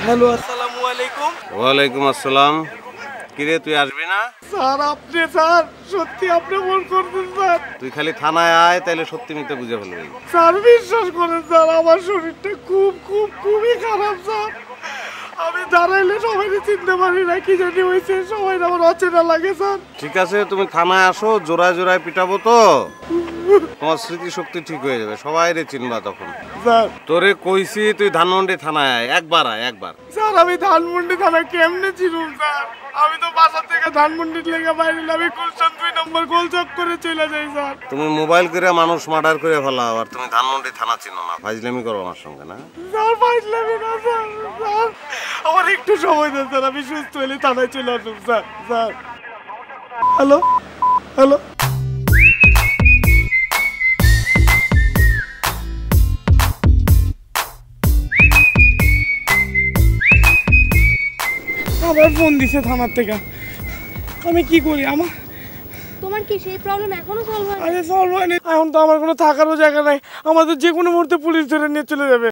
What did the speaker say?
Hello, আসসালামু আলাইকুম। ওয়ালাইকুম আসসালাম। কিরে তুই আসবি না? স্যার আপনি স্যার সত্যি আপনি ফোন করছেন স্যার। তুই খালি থানায় আয়, তাইলে সত্যি মিথ্যে বুঝে ফেলবি। স্যার বিশ্বাস করেন স্যার, আমার শরীরটা খুবই খারাপ স্যার। আমি দাঁড়াইলে সবাই চিনতে পারি না, কি জানি হয়েছে, সবাই আমার অচেনা লাগে স্যার। ঠিক আছে, তুমি থানায় আসো, জোড়ায় জোড়ায় পিটাবো তো তোমার স্মৃতিশক্তি ঠিক হয়ে যাবে, সবাই রে চিনবা তখন। স্যার তোরে কইছি তুই ধানমন্ডি থানায় আয়, একবার আয় একবার। স্যার আমি ধানমন্ডি থানা কেমনে চিনুম স্যার? আমি তো বাসা থেকে ধানমন্ডির লেগে বাইরে, আমি গুলশান 2 নম্বর গোলচক করে চলে যাই স্যার। তুমি মোবাইল করে মানুষ মার্ডার করে ফেলাও, আর তুমি ধানমন্ডি থানা চিনো না? ফাইজলামি করো আমার সঙ্গে না? স্যার ফাইজলামি না স্যার, স্যার আমার একটু সময় দেন স্যার, আমি সুস্থ হলে থানায় চলে আসুন স্যার। স্যার হ্যালো হ্যালো, আবার ফোন দিছে থানার থেকে। আমি কি করি? তোমার কি সেই প্রবলেম এখনো সলভ হয়নি? আরে সলভ হয়নি, এখন তো আমার কোনো থাকারও জায়গা নাই, আমাদের যে কোনো মুহূর্তে পুলিশ ধরে নিয়ে চলে যাবে।